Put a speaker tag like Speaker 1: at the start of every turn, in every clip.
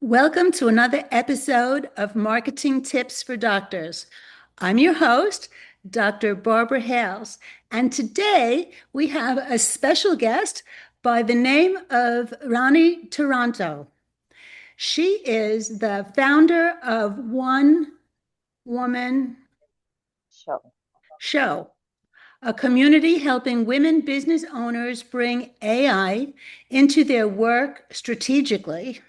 Speaker 1: Welcome to another episode of Marketing Tips for Doctors. I'm your host, Dr. Barbara Hales, and today we have a special guest by the name of Ronnie Toronto. She is the founder of One Woman
Speaker 2: Sure.
Speaker 1: Show, a community helping women business owners bring AI into their work strategically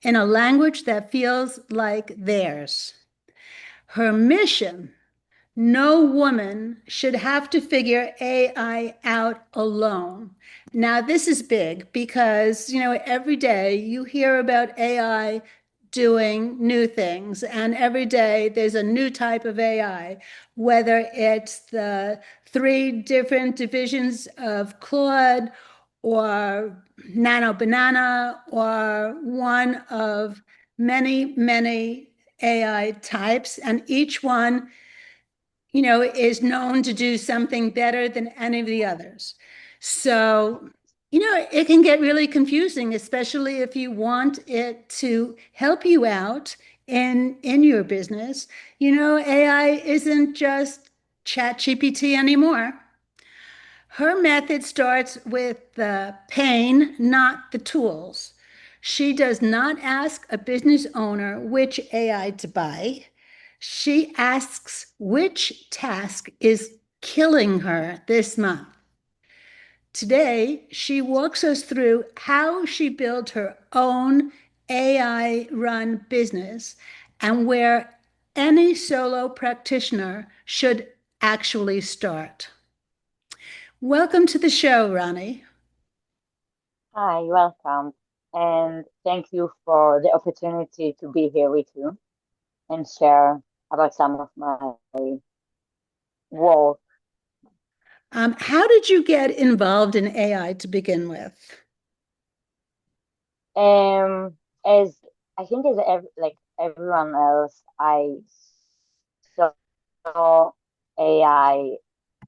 Speaker 1: in a language that feels like theirs. Her mission: no woman should have to figure AI out alone. Now, this is big because, every day you hear about AI doing new things, and every day there's a new type of AI, whether it's the three different divisions of Claude or Nano Banana or one of many, many AI types, and each one is known to do something better than any of the others. So, it can get really confusing, especially if you want it to help you out in your business. AI isn't just ChatGPT anymore. Her method starts with the pain, not the tools. She does not ask a business owner which AI to buy. She asks which task is killing her this month. Today, she walks us through how she built her own AI run business and where any solo practitioner should actually start. Welcome to the show, Ronnie.
Speaker 2: Hi, welcome. And thank you for the opportunity to be here with you and share about some of my work.
Speaker 1: How did you get involved in AI to begin with?
Speaker 2: As I think as like everyone else, I saw AI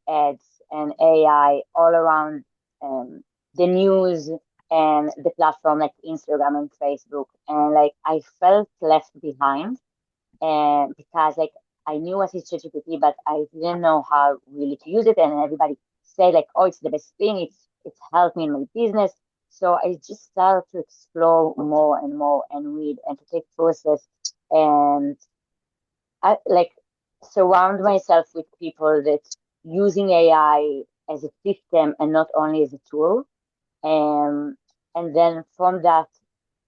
Speaker 2: ads and AI all around the news and the platform like Instagram and Facebook, and like I felt left behind, and because like I knew what is ChatGPT, but I didn't know how really to use it, and everybody say like, oh, it's the best thing, it's helped me in my business. So I just started to explore more and more and read and to take courses, and I like surround myself with people that using AI as a system and not only as a tool. Um, and then from that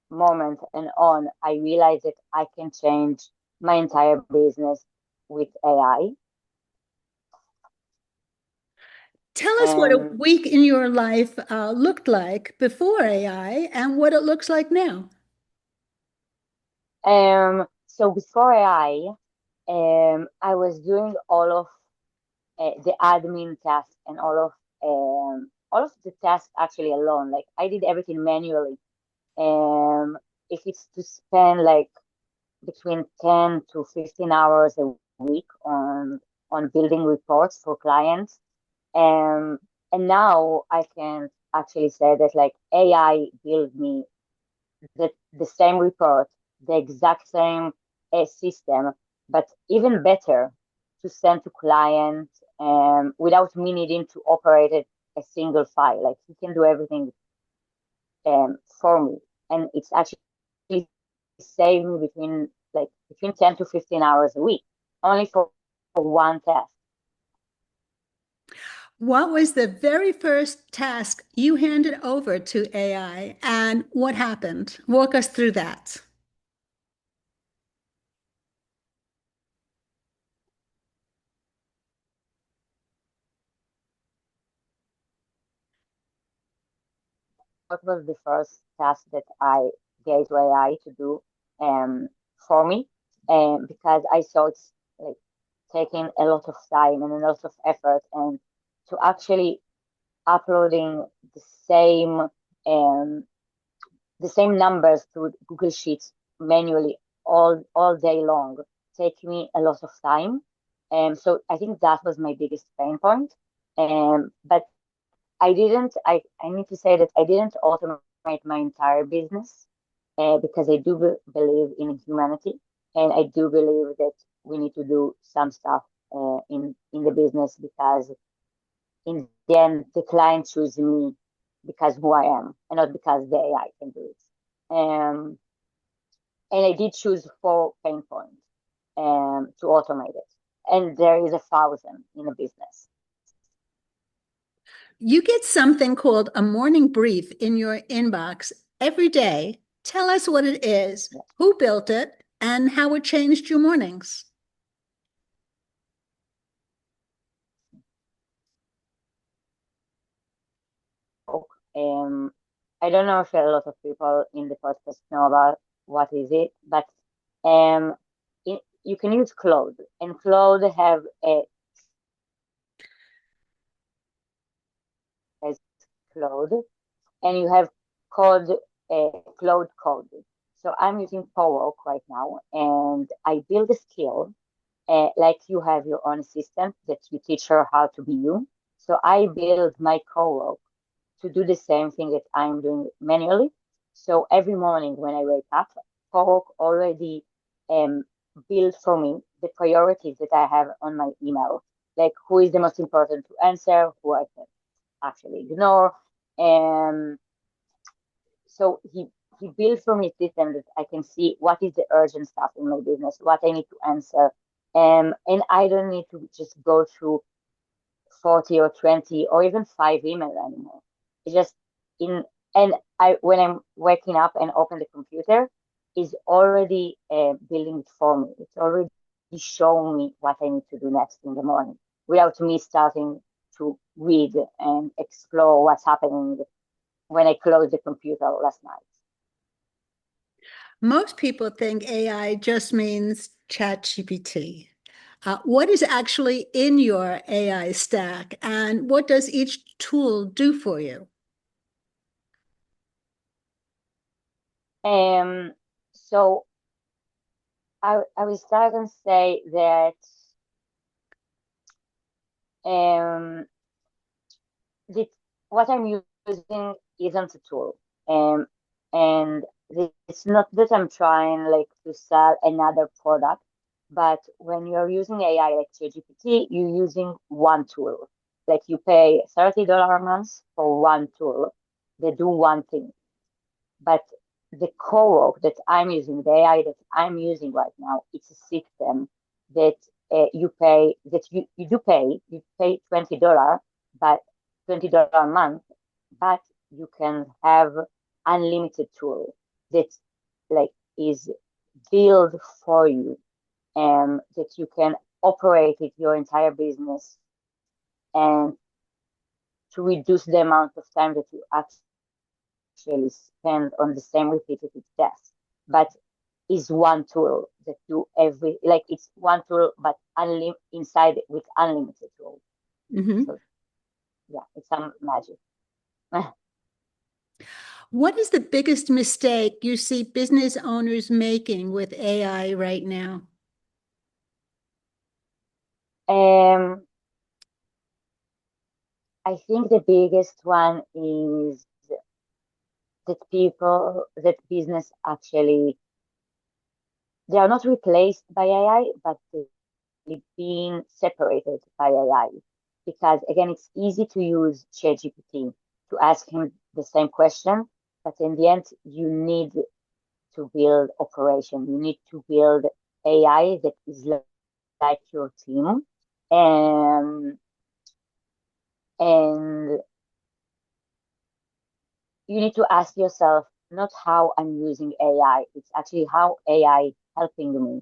Speaker 2: moment and on, I realized that I can change my entire business with AI.
Speaker 1: Tell us what a
Speaker 2: And
Speaker 1: week in your life looked like before AI and what it looks like now.
Speaker 2: so before AI, I was doing all of the admin tasks and all of the tasks actually alone. Like I did everything manually. If it's to spend like between 10 to 15 hours a week on building reports for clients. Um, and now I can actually say that like AI build me the same report, the exact same system, but even better to send to clients without me needing to operate it a single file. Like he can do everything for me, and it's actually saved me between 10 to 15 hours a week only for one test.
Speaker 1: What was the very first task you handed over to AI and what happened? Walk us through that.
Speaker 2: What was the first task that I gave to AI to do um, for me? Because I saw it's like taking a lot of time and a lot of effort, and to actually uploading um, the same numbers to Google Sheets manually all day long take me a lot of time. So I think that was my biggest pain point. But I need to say that I didn't automate my entire business. because I do believe in humanity, and I do believe that we need to do some stuff in the business, because in the end, the client chooses me because who I am, and not because the AI can do it. And I did choose 4 pain points to automate it, and there is 1,000 in a business.
Speaker 1: You get something called a morning brief in your inbox every day. Tell us what it is,
Speaker 2: Yes.
Speaker 1: who built it, and how it changed your mornings.
Speaker 2: Um, I don't know if a lot of people in the podcast know about what is it, but um, you can use Claude, and Claude have a as Claude, and you have code Claude code. So I'm using PowerWork right now, and I build a skill like you have your own assistant that you teach her how to be you. So I build my co to do the same thing that I'm doing manually. So every morning when I wake up, Cohawk already um, built for me the priorities that I have on my email, like who is the most important to answer, who I can actually ignore. And so he built for me a system that I can see what is the urgent stuff in my business, what I need to answer. And I don't need to just go through 40 or 20 or even 5 emails anymore. It's just in, and I, when I'm waking up and open the computer, is already building it for me. It's already showing me what I need to do next in the morning without me starting to read and explore what's happening when I close the computer last night.
Speaker 1: Most people think AI just means ChatGPT. What is actually in your AI stack, and what does each tool do for you?
Speaker 2: Um, so I will start and say that um, this, what I'm using isn't a tool. Um, and it's not that I'm trying like to sell another product, but when you're using AI like ChatGPT, you're using one tool. Like you pay $30 a month for one tool. They do one thing. But the core that I'm using, the AI that I'm using right now, it's a system that you pay $20, but $20 a month, but you can have unlimited tool that like is built for you, and that you can operate it your entire business, and to reduce the amount of time that you actually spend on the same repetitive task. But is one tool that do every, like it's one tool but inside with unlimited tool.
Speaker 1: Mhm.
Speaker 2: So yeah, it's some magic.
Speaker 1: What is the biggest mistake you see business owners making with AI right now?
Speaker 2: um I think the biggest one is that business actually, they are not replaced by AI, but they're being separated by AI. Because again, it's easy to use ChatGPT to ask him the same question, but in the end, you need to build operation. You need to build AI that is like your team, and and you need to ask yourself not how I'm using AI. It's actually how AI helping me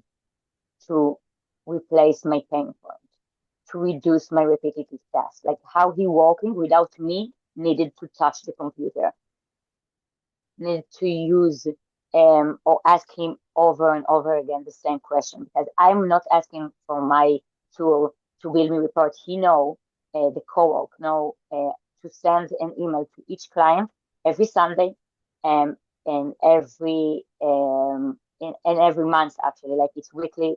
Speaker 2: to replace my pain point, to reduce my repetitive tasks, like how he working without me needed to touch the computer, need to use or ask him over and over again the same question, because I'm not asking for my tool to build me report. He know the co-op know to send an email to each client every Sunday, um, and every month actually, like it's weekly,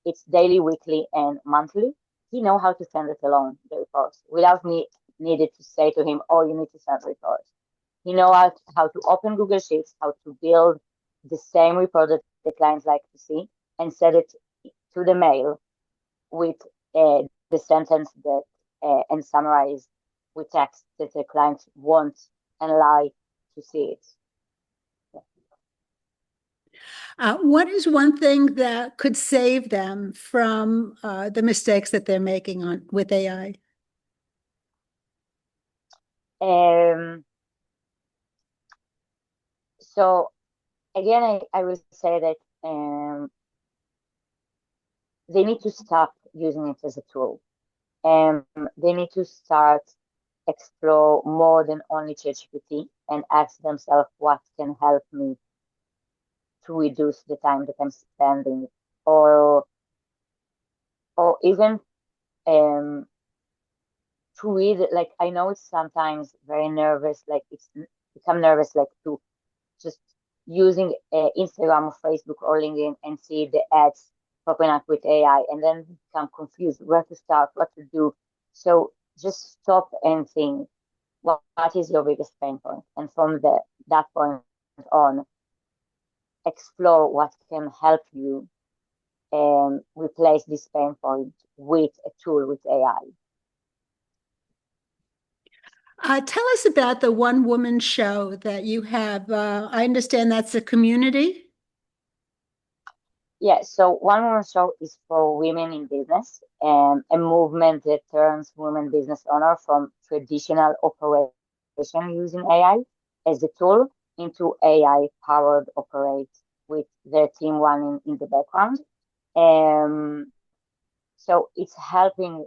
Speaker 2: it's daily, weekly, and monthly. He know how to send it alone the reports without me needed to say to him, "Oh, you need to send reports." He know how to open Google Sheets, how to build the same report that the clients like to see and send it to the mail with the sentence that and summarize with text that the clients want and like to see it.
Speaker 1: What is one thing that could save them from the mistakes that they're making with AI?
Speaker 2: So again, I will say that they need to stop using it as a tool. They need to start explore more than only ChatGPT and ask themselves what can help me to reduce the time that I'm spending, or even to read. Like, I know it's sometimes very nervous, like it's become nervous, like to just using Instagram or Facebook or LinkedIn and see the ads popping up with AI and then become confused where to start, what to do. So just stop and think, what is your biggest pain point? And from that point on, explore what can help you replace this pain point with a tool with AI.
Speaker 1: Tell us about the one woman show that you have. I understand that's a community.
Speaker 2: Yeah, so One Woman Show is for women in business, a movement that turns women business owner from traditional operation using AI as a tool into AI powered operate with their team running in the background. Um, so it's helping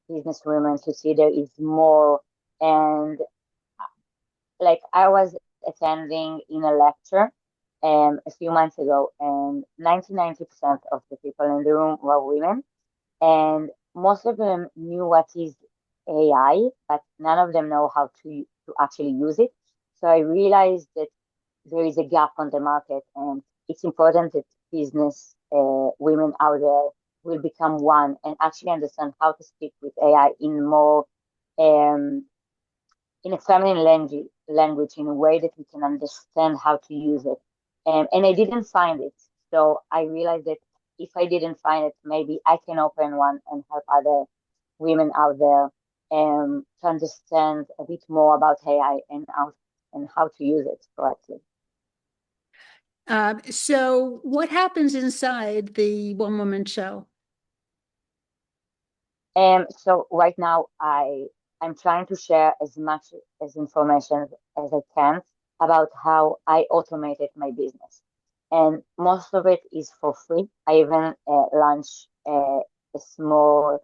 Speaker 2: business women to see there is more. And like, I was attending in a lecture a few months ago, and 90% of the people in the room were women, and most of them knew what is AI, but none of them know how to actually use it. So I realized that there is a gap on the market, and it's important that business women out there will become one and actually understand how to speak with AI in more um, in a feminine language in a way that we can understand how to use it. And I didn't find it. So I realized that if I didn't find it, maybe I can open one and help other women out there to understand a bit more about AI and how to use it correctly.
Speaker 1: So what happens inside the one woman show?
Speaker 2: So right now I'm trying to share as much as information as I can about how I automated my business, and most of it is for free. I even launched a small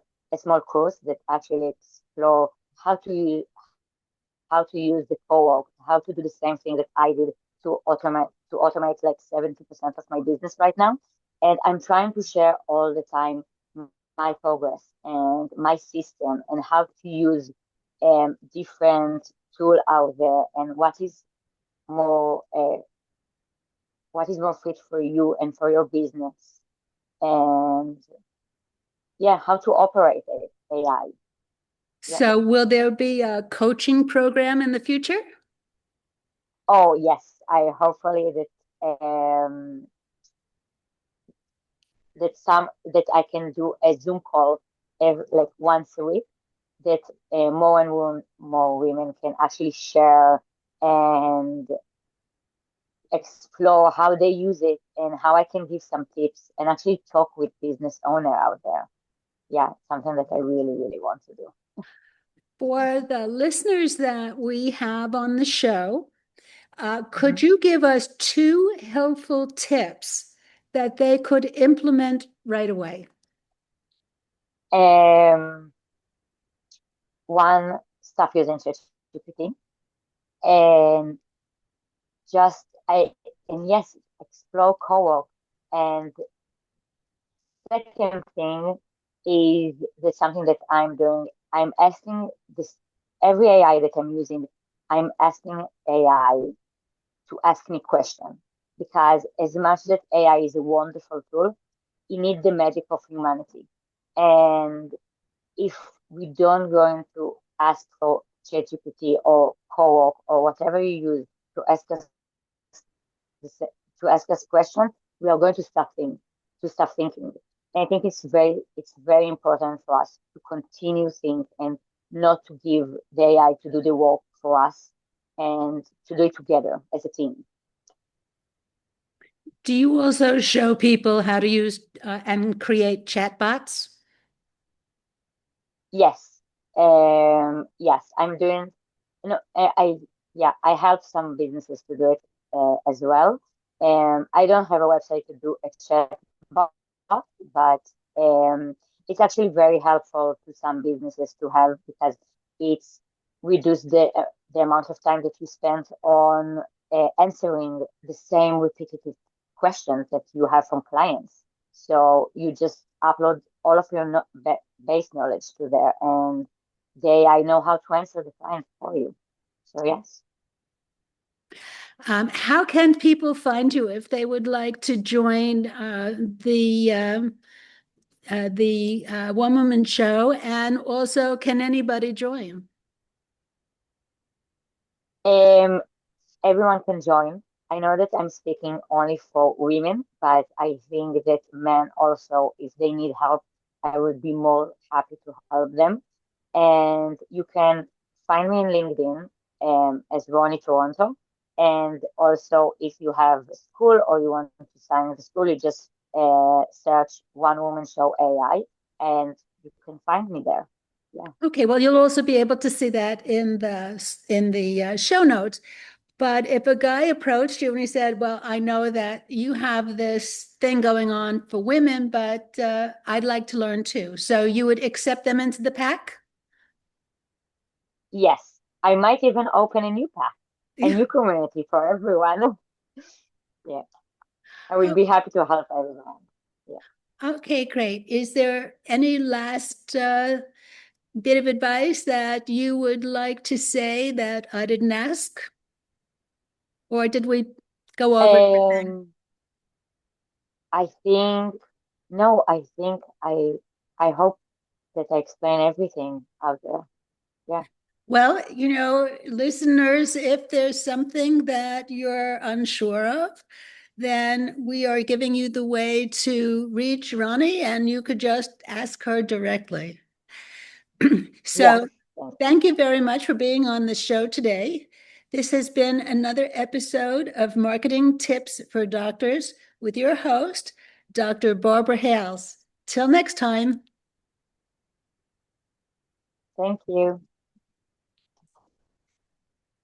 Speaker 2: course that actually explore how to use the co-op, how to do the same thing that I did to automate like 70% of my business right now. And I'm trying to share all the time my progress and my system and how to use different tool out there and more uh, what is more fit for you and for your business, and yeah, how to operate AI. Yeah.
Speaker 1: So will there be a coaching program in the future?
Speaker 2: Oh yes, I hopefully that I can do a Zoom call like once a week, that more and more women can actually share and explore how they use it and how I can give some tips and actually talk with business owner out there. Yeah, something that I really, really want to do.
Speaker 1: For the listeners that we have on the show,
Speaker 2: Mhm.
Speaker 1: could you give us two helpful tips that they could implement right away?
Speaker 2: Um, One, stop using ChatGPT, and just I and yes, explore co-work. And second thing is that something that I'm doing. I'm asking this every AI that I'm using. I'm asking AI to ask me questions, because as much that AI is a wonderful tool, it needs the magic of humanity. And if we don't going to ask for ChatGPT or co-op or whatever you use to ask us the, to ask us questions, we are going to start thinking. And I think it's very important for us to continue think and not to give the AI to do the work for us and to do it together as a team.
Speaker 1: Do you also show people how to use and create chatbots?
Speaker 2: Yes. Yes, I'm doing, yeah, I help some businesses to do it as well. I don't have a website to do a chat bot, but it's actually very helpful to some businesses to have because it's reduced the amount of time that you spend on answering the same repetitive questions that you have from clients. So you just upload all of your base knowledge to there, and I know how to answer the client for you. So yes.
Speaker 1: How can people find you if they would like to join the One Woman Show? And also, can anybody join?
Speaker 2: Um, Everyone can join. I know that I'm speaking only for women, but I think that men also, if they need help, I would be more happy to help them. And you can find me in LinkedIn as Ronnie Toronto. And also, if you have a school or you want to sign the school, you just search One Woman Show AI, and you can find me there. Yeah.
Speaker 1: Okay, well, you'll also be able to see that in the show notes. But if a guy approached you and he said, "Well, I know that you have this thing going on for women, but I'd like to learn too," so you would accept them into the pack?
Speaker 2: Yes, I might even open a new path, a
Speaker 1: Yeah.
Speaker 2: new community for everyone. Yeah, I would be happy to help everyone. Yeah.
Speaker 1: Okay, great. Is there any last bit of advice that you would like to say that I didn't ask? Or did we go over everything?
Speaker 2: Um, I think no, I think I hope that I explain everything out there. Yeah.
Speaker 1: Well, listeners, if there's something that you're unsure of, then we are giving you the way to reach Ronnie, and you could just ask her directly.
Speaker 2: Yes.
Speaker 1: So,
Speaker 2: Thank
Speaker 1: thank you very much for being on the show today. This has been another episode of Marketing Tips for Doctors with your host, Dr. Barbara Hales. Till next time.
Speaker 2: Thank you.